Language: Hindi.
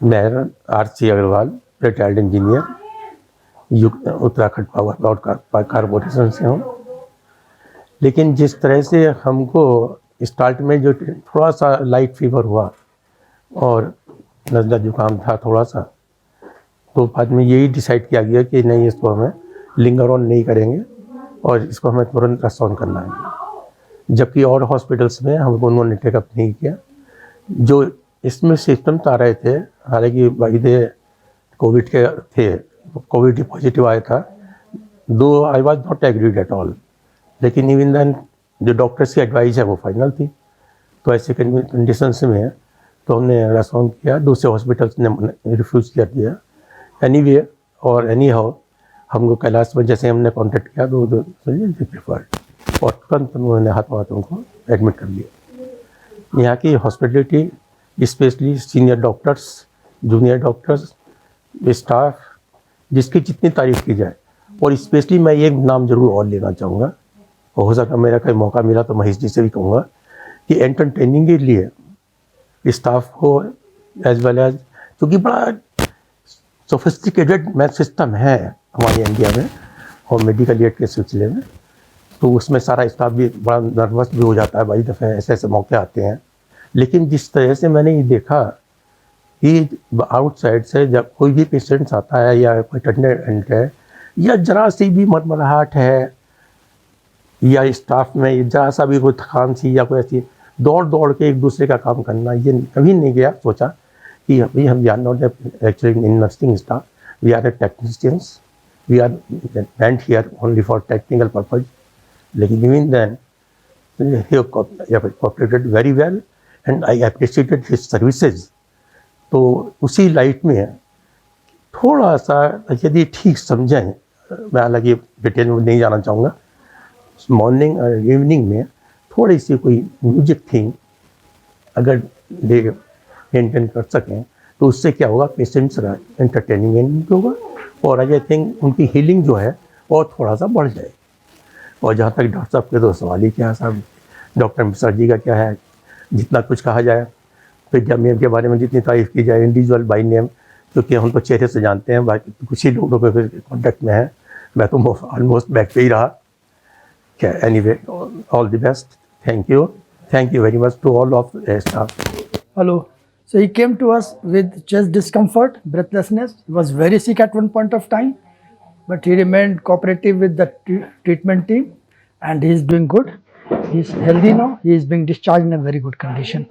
मैं R C. Agarwal, retired engineer, Uttarakhand power corporation से हूँ। लेकिन जिस तरह से हमको स्टार्ट में जो थोड़ा सा लाइट फीवर हुआ और नज़ला जुकाम था थोड़ा सा, तो बाद में यही डिसाइड किया गया कि नहीं, इसको हमें लिंगर ऑन नहीं करेंगे और इसको हमें तुरंत रेस्पॉन्ड करना है। जबकि और हॉस्पिटल्स में हम उन्होंने टेकअप नहीं किया। जो इसमें सिस्टम्स आ रहे थे, हालांकि वाइदे कोविड के थे, कोविड पॉजिटिव आया था, दो I was not agreed at all, लेकिन इवन देन जो डॉक्टर्स की एडवाइस है वो फाइनल थी। तो ऐसे कंडीशंस में तो हमने रेस्पॉन्ड किया, दूसरे हॉस्पिटल्स ने रिफ्यूज़ कर दिया। एनीवे और एनी हाउ हमको कैलाश में जैसे हमने कॉन्टेक्ट किया तो प्रिफर्ड, और तुरंत उन्होंने हाथों हाथ उनको एडमिट कर लिया। यहाँ की hospitality, specially senior doctors, junior doctors, staff, जिसकी जितनी तारीफ़ की जाए। और स्पेशली मैं एक नाम जरूर और लेना चाहूँगा, और हो सका मेरा कहीं मौका मिला तो महेश जी से भी कहूँगा कि एंटरटेनिंग के लिए स्टाफ को एज वेल एज, क्योंकि बड़ा सोफिस्टिकेटेड मैथ सिस्टम है हमारे इंडिया में और मेडिकल एड के सिलसिले में, तो उसमें सारा स्टाफ भी बड़ा नर्वस भी हो जाता है। भाई दफ़े ऐसे ऐसे मौके आते हैं। लेकिन जिस तरह से मैंने ये देखा कि आउटसाइड से जब कोई भी पेशेंट्स आता है या कोई अटेंडेंट है या जरा सी भी मरमराहट है या स्टाफ में जरा सा भी कोई थकान सी या कोई ऐसी, दौड़ दौड़ के एक दूसरे का काम करना, ये कभी नहीं गया सोचा कि अभी हम are not actually in nursing staff, we are a technicians, we are meant here only for technical purpose. लेकिन even then he cooperated very well and I appreciated his services। तो उसी लाइट में थोड़ा सा यदि ठीक समझें, मैं हालांकि डिटेल में नहीं जाना चाहूँगा, मॉर्निंग और इवनिंग में थोड़ी सी कोई म्यूजिक थी अगर मेंटेन कर सकें तो उससे क्या होगा, पेशेंट्स का एंटरटेनमेंट होगा और आई थिंक उनकी हीलिंग जो है और थोड़ा सा बढ़ जाए। और जहाँ तक डॉक्टर साहब के तो सवाल ही क्या है साहब, डॉक्टर मिश्रा जी का क्या है, जितना कुछ कहा जाए, फिर जब मैम के बारे में जितनी तारीफ़ की जाए इंडिविजुअल बाई नेम, क्योंकि हम तो चेहरे से जानते हैं, बाकी कुछ ही लोगों के फिर कॉन्टेक्ट में है। मैं तो ऑलमोस्ट बैक पे ही रहा। क्या anyway, all the best, thank you very much to all of staff. Hello. So he came to us with chest discomfort, breathlessness. He was very sick at one point of time, but he remained cooperative with the treatment team and he is doing good. He is healthy now. He is being discharged in a very good condition.